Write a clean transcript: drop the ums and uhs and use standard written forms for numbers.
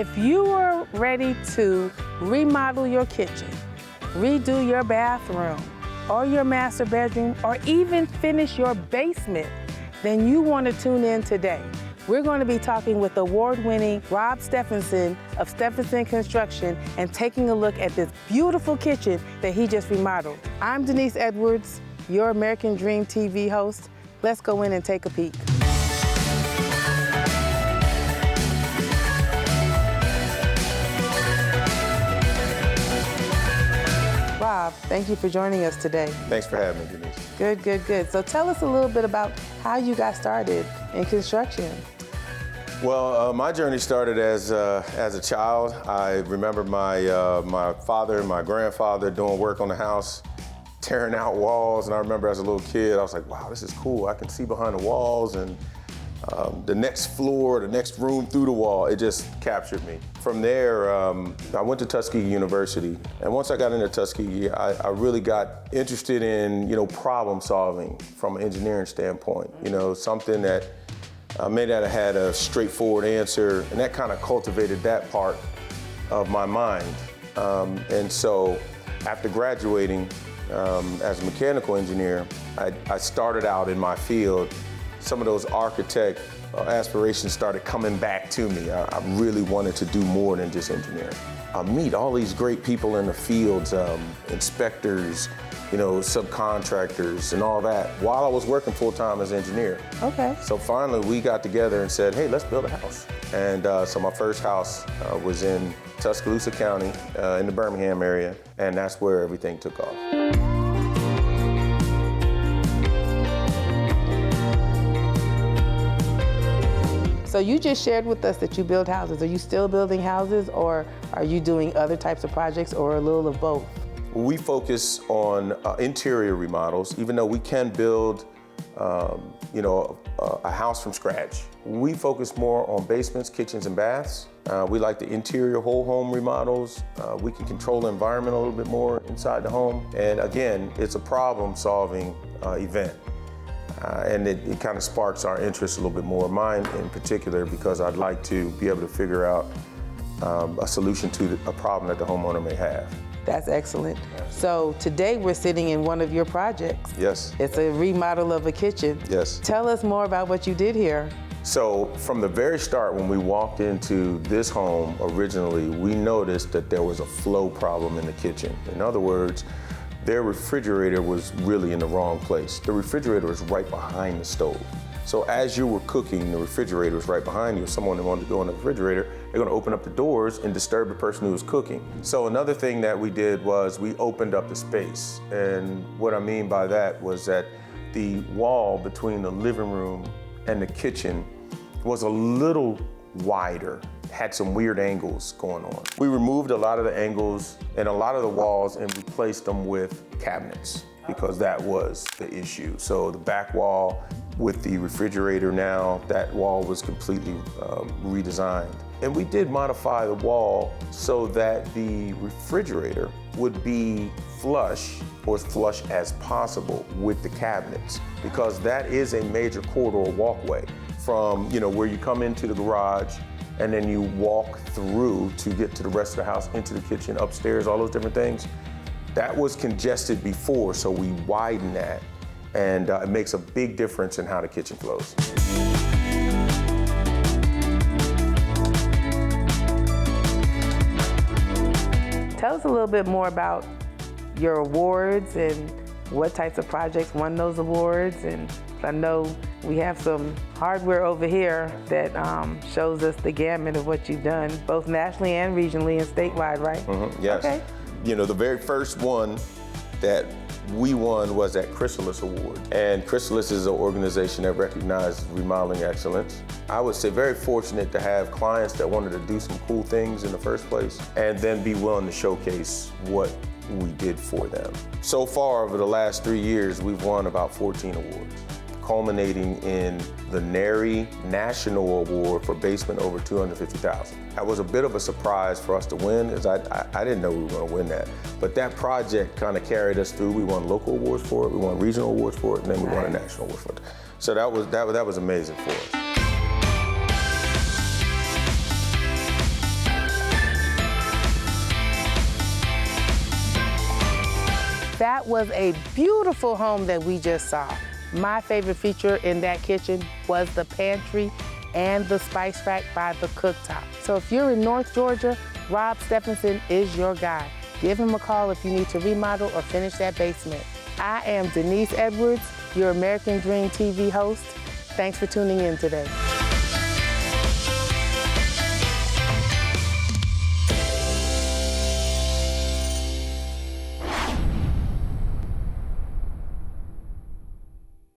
If you are ready to remodel your kitchen, redo your bathroom, or your master bedroom, or even finish your basement, then you want to tune in today. We're going to be talking with award-winning Rob Stephenson of Stephenson Construction and taking a look at this beautiful kitchen that he just remodeled. I'm Denise Edwards, your American Dream TV host. Let's go in and take a peek. Rob, thank you for joining us today. Thanks for having me, Denise. Good, good, good. So tell us a little bit about how you got started in construction. Well, my journey started as a child. I remember my father and my grandfather doing work on the house, tearing out walls. And I remember as a little kid, I was like, wow, this is cool. I can see behind the walls and the next floor, the next room through the wall. It just captured me. From there, I went to Tuskegee University. And once I got into Tuskegee, I really got interested in, problem solving from an engineering standpoint. Something that may not have had a straightforward answer, and that kind of cultivated that part of my mind. And so after graduating as a mechanical engineer, I started out in my field. Some of those architect aspirations started coming back to me. I really wanted to do more than just engineering. I meet all these great people in the fields, inspectors, subcontractors and all that, while I was working full-time as an engineer. Okay. So finally we got together and said, hey, let's build a house. And so my first house was in Tuscaloosa County in the Birmingham area, and that's where everything took off. So you just shared with us that you build houses. Are you still building houses, or are you doing other types of projects, or a little of both? We focus on interior remodels, even though we can build, a house from scratch. We focus more on basements, kitchens, and baths. We like the interior whole home remodels. We can control the environment a little bit more inside the home. And again, it's a problem-solving event. And it kind of sparks our interest a little bit more, mine in particular, because I'd like to be able to figure out a solution to a problem that the homeowner may have. That's excellent. So today we're sitting in one of your projects. Yes. It's a remodel of a kitchen. Yes. Tell us more about what you did here. So from the very start, when we walked into this home originally, we noticed that there was a flow problem in the kitchen. In other words, their refrigerator was really in the wrong place. The refrigerator was right behind the stove. So as you were cooking, the refrigerator was right behind you. If someone wanted to go in the refrigerator, they're gonna open up the doors and disturb the person who was cooking. So another thing that we did was we opened up the space. And what I mean by that was that the wall between the living room and the kitchen was a little wider, had some weird angles going on. We removed a lot of the angles and a lot of the walls and replaced them with cabinets, because that was the issue. So the back wall with the refrigerator now, that wall was completely redesigned. And we did modify the wall so that the refrigerator would be flush, or as flush as possible, with the cabinets, because that is a major corridor walkway from where you come into the garage and then you walk through to get to the rest of the house, into the kitchen, upstairs, all those different things. That was congested before, so we widened that, and it makes a big difference in how the kitchen flows. Tell us a little bit more about your awards and what types of projects won those awards. And I know we have some hardware over here that shows us the gamut of what you've done, both nationally and regionally and statewide, right? Mm-hmm, yes. Okay. The very first one that we won was that Chrysalis Award. And Chrysalis is an organization that recognizes remodeling excellence. I would say very fortunate to have clients that wanted to do some cool things in the first place, and then be willing to showcase what we did for them. So far, over the last 3 years, we've won about 14 awards, culminating in the NARI National Award for basement over $250,000. That was a bit of a surprise for us to win, as I didn't know we were going to win that. But that project kind of carried us through. We won local awards for it, we won regional awards for it, and then we won a national award for it. So that was amazing for us. That was a beautiful home that we just saw. My favorite feature in that kitchen was the pantry and the spice rack by the cooktop. So if you're in North Georgia, Rob Stephenson is your guy. Give him a call if you need to remodel or finish that basement. I am Denise Edwards, your American Dream TV host. Thanks for tuning in today.